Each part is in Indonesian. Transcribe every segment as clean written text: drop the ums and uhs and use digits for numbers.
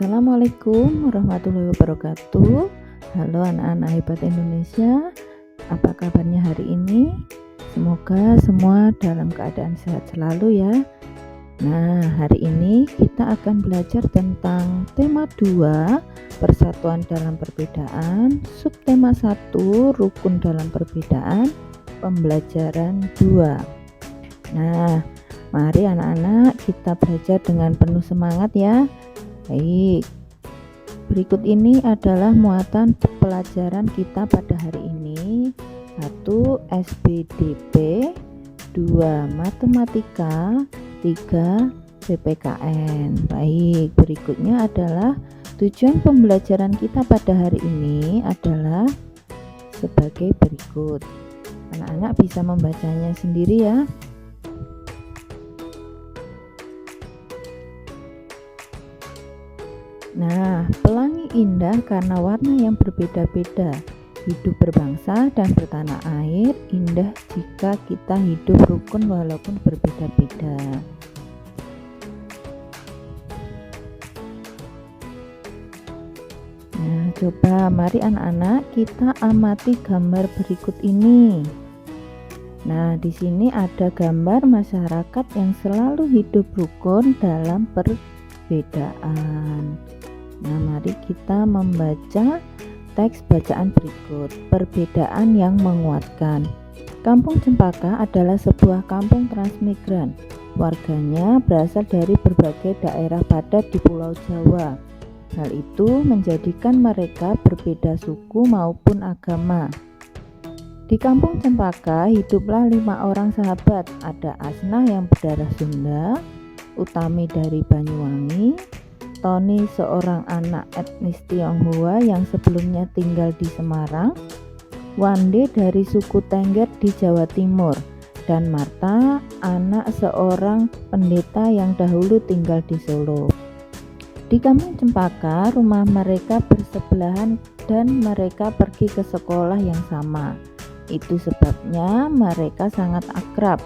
Assalamualaikum warahmatullahi wabarakatuh. Halo anak-anak hebat Indonesia, apa kabarnya hari ini? Semoga semua dalam keadaan sehat selalu ya. Nah, hari ini kita akan belajar tentang tema 2, persatuan dalam perbedaan, subtema 1, rukun dalam perbedaan, pembelajaran 2. Nah, mari anak-anak kita belajar dengan penuh semangat ya. Baik, berikut ini adalah muatan pelajaran kita pada hari ini. 1. SBDP, 2. Matematika, 3. PPKN. Baik, berikutnya adalah tujuan pembelajaran kita pada hari ini adalah sebagai berikut. Anak-anak bisa membacanya sendiri ya. Nah, pelangi indah karena warna yang berbeda-beda. Hidup berbangsa dan bertanah air indah jika kita hidup rukun walaupun berbeda-beda. Nah, coba mari anak-anak kita amati gambar berikut ini. Nah, di sini ada gambar masyarakat yang selalu hidup rukun dalam perbedaan. Nah, mari kita membaca teks bacaan berikut. Perbedaan yang menguatkan. Kampung Cempaka adalah sebuah kampung transmigran. Warganya berasal dari berbagai daerah padat di Pulau Jawa. Hal itu menjadikan mereka berbeda suku maupun agama. Di Kampung Cempaka hiduplah 5 orang sahabat. Ada Asnah yang berdarah Sunda, Utami dari Banyuwangi, Tony seorang anak etnis Tionghoa yang sebelumnya tinggal di Semarang, Wande dari suku Tengger di Jawa Timur, dan Marta anak seorang pendeta yang dahulu tinggal di Solo. Di Kampung Cempaka rumah mereka bersebelahan dan mereka pergi ke sekolah yang sama. Itu sebabnya mereka sangat akrab.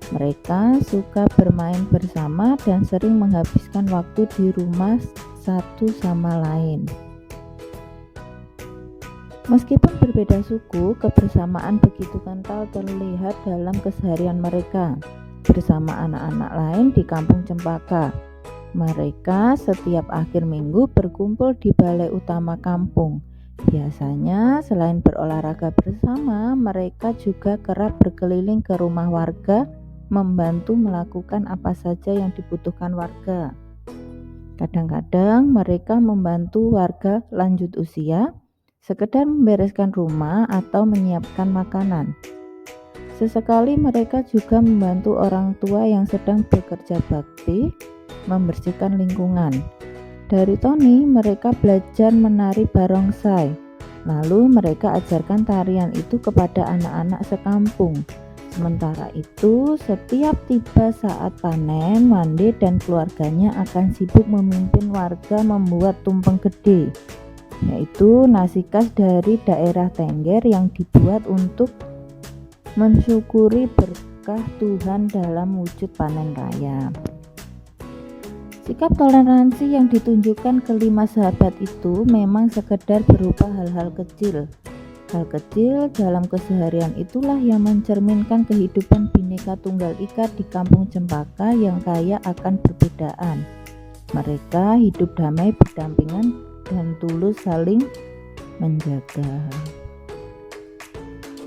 Mereka suka bermain bersama dan sering menghabiskan waktu di rumah satu sama lain. Meskipun berbeda suku, kebersamaan begitu kental terlihat dalam keseharian mereka bersama anak-anak lain di Kampung Cempaka. Mereka setiap akhir minggu berkumpul di balai utama kampung. Biasanya selain berolahraga bersama, mereka juga kerap berkeliling ke rumah warga membantu melakukan apa saja yang dibutuhkan warga. Kadang-kadang mereka membantu warga lanjut usia, sekedar membereskan rumah atau menyiapkan makanan. Sesekali mereka juga membantu orang tua yang sedang bekerja bakti, membersihkan lingkungan. Dari Tony, mereka belajar menari barongsai. Lalu mereka ajarkan tarian itu kepada anak-anak sekampung. Sementara itu, setiap tiba saat panen, Wande dan keluarganya akan sibuk memimpin warga membuat tumpeng gede, yaitu nasi khas dari daerah Tengger yang dibuat untuk mensyukuri berkah Tuhan dalam wujud panen raya. Sikap toleransi yang ditunjukkan kelima sahabat itu memang sekedar berupa hal-hal kecil. Hal kecil dalam keseharian itulah yang mencerminkan kehidupan Bhinneka Tunggal Ika di Kampung Cempaka yang kaya akan perbedaan. Mereka hidup damai berdampingan dan tulus saling menjaga.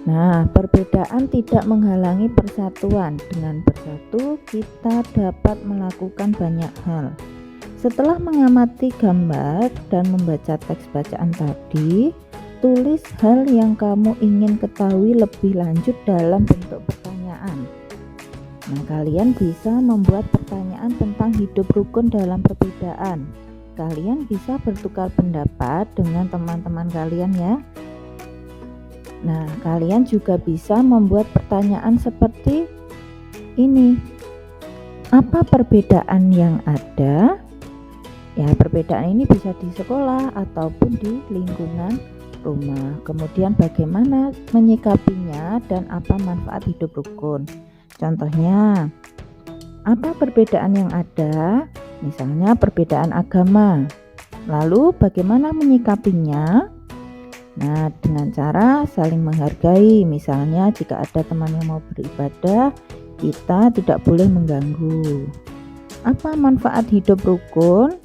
Nah, perbedaan tidak menghalangi persatuan. Dengan bersatu, kita dapat melakukan banyak hal. Setelah mengamati gambar dan membaca teks bacaan tadi, tulis hal yang kamu ingin ketahui lebih lanjut dalam bentuk pertanyaan. Nah, kalian bisa membuat pertanyaan tentang hidup rukun dalam perbedaan. Kalian bisa bertukar pendapat dengan teman-teman kalian ya. Nah, kalian juga bisa membuat pertanyaan seperti ini. Apa perbedaan yang ada? Ya, perbedaan ini bisa di sekolah ataupun di lingkungan rumah. Kemudian bagaimana menyikapinya dan apa manfaat hidup rukun. Contohnya, apa perbedaan yang ada? Misalnya perbedaan agama. Lalu bagaimana menyikapinya? Nah, dengan cara saling menghargai. Misalnya jika ada teman yang mau beribadah, kita tidak boleh mengganggu. Apa manfaat hidup rukun?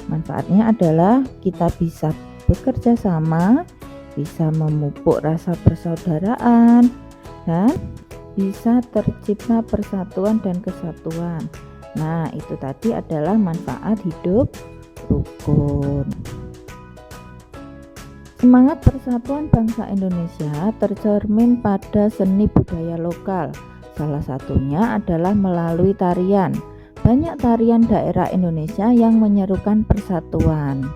Manfaatnya adalah kita bisa bekerja sama, bisa memupuk rasa persaudaraan, dan bisa tercipta persatuan dan kesatuan. Nah, itu tadi adalah manfaat hidup rukun. Semangat persatuan bangsa Indonesia tercermin pada seni budaya lokal. Salah satunya adalah melalui tarian. Banyak tarian daerah Indonesia yang menyerukan persatuan.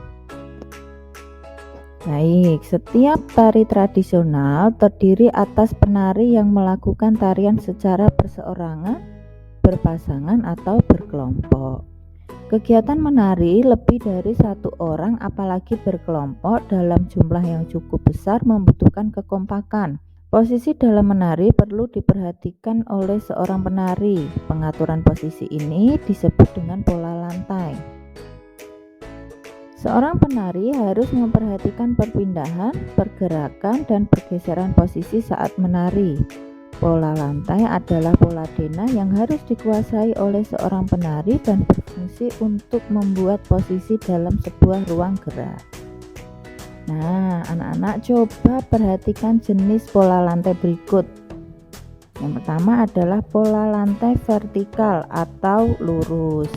Baik, setiap tari tradisional terdiri atas penari yang melakukan tarian secara perseorangan, berpasangan atau berkelompok. Kegiatan menari lebih dari satu orang apalagi berkelompok dalam jumlah yang cukup besar membutuhkan kekompakan. Posisi dalam menari perlu diperhatikan oleh seorang penari. Pengaturan posisi ini disebut dengan pola lantai. Seorang penari harus memperhatikan perpindahan, pergerakan, dan pergeseran posisi saat menari. Pola lantai adalah pola dena yang harus dikuasai oleh seorang penari dan berfungsi untuk membuat posisi dalam sebuah ruang gerak. Nah, anak-anak coba perhatikan jenis pola lantai berikut. Yang pertama adalah pola lantai vertikal atau lurus.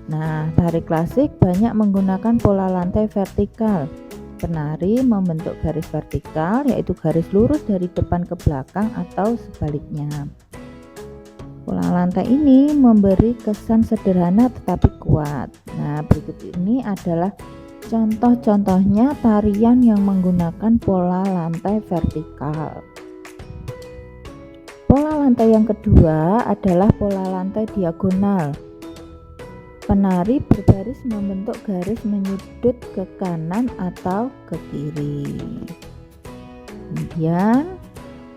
Nah, tari klasik banyak menggunakan pola lantai vertikal. Penari membentuk garis vertikal, yaitu garis lurus dari depan ke belakang atau sebaliknya. Pola lantai ini memberi kesan sederhana tetapi kuat. Nah, berikut ini adalah contoh-contohnya tarian yang menggunakan pola lantai vertikal. Pola lantai yang kedua adalah pola lantai diagonal. Penari berbaris membentuk garis menyudut ke kanan atau ke kiri. Kemudian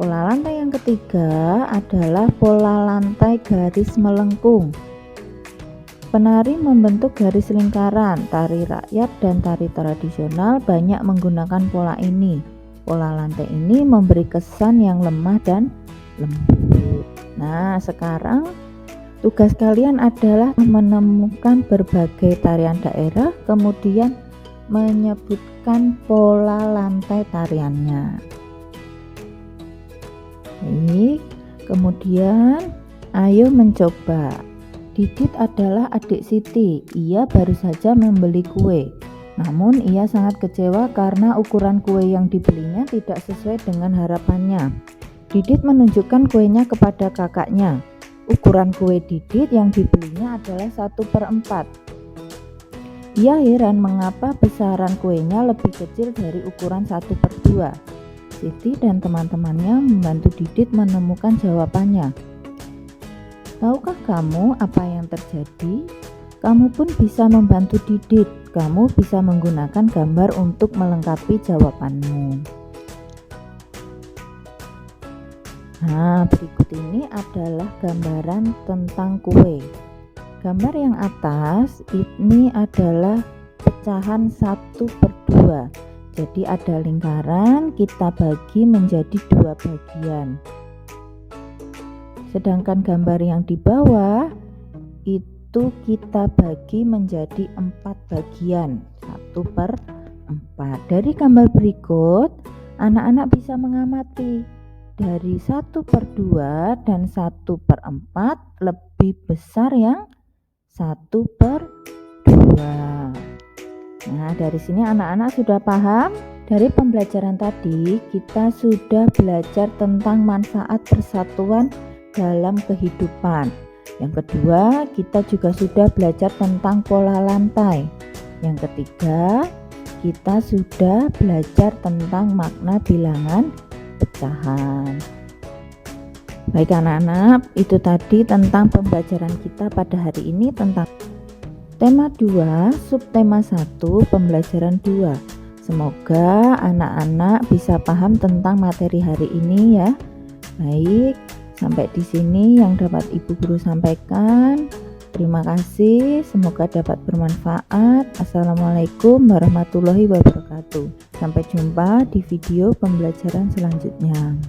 pola lantai yang ketiga adalah pola lantai garis melengkung. Penari membentuk garis lingkaran. Tari rakyat dan tari tradisional banyak menggunakan pola ini. Pola lantai ini memberi kesan yang lemah dan lembut. Nah, sekarang tugas kalian adalah menemukan berbagai tarian daerah, kemudian menyebutkan pola lantai tariannya. Baik, kemudian ayo mencoba. Didit adalah adik Siti. Ia baru saja membeli kue. Namun ia sangat kecewa karena ukuran kue yang dibelinya tidak sesuai dengan harapannya. Didit menunjukkan kuenya kepada kakaknya. Ukuran kue Didit yang dibelinya adalah 1/4. Ia heran mengapa besaran kuenya lebih kecil dari ukuran 1/2. Siti dan teman-temannya membantu Didit menemukan jawabannya. Tahukah kamu apa yang terjadi? Kamu pun bisa membantu Didit. Kamu bisa menggunakan gambar untuk melengkapi jawabanmu. Nah, berikut ini adalah gambaran tentang kue. Gambar yang atas ini adalah pecahan 1/2. Jadi ada lingkaran, kita bagi menjadi 2 bagian. Sedangkan gambar yang di bawah itu kita bagi menjadi 4 bagian, 1/4. Dari gambar berikut, anak-anak bisa mengamati dari 1/2 dan 1/4 lebih besar yang 1/2. Nah, dari sini anak-anak sudah paham. Dari pembelajaran tadi kita sudah belajar tentang manfaat persatuan dalam kehidupan. Yang kedua, kita juga sudah belajar tentang pola lantai. Yang ketiga, kita sudah belajar tentang makna bilangan pecahan. Baik anak-anak, itu tadi tentang pembelajaran kita pada hari ini tentang tema 2, subtema 1, pembelajaran 2. Semoga anak-anak bisa paham tentang materi hari ini ya. Baik, sampai di sini yang dapat Ibu Guru sampaikan. Terima kasih, semoga dapat bermanfaat. Assalamualaikum warahmatullahi wabarakatuh. Sampai jumpa di video pembelajaran selanjutnya.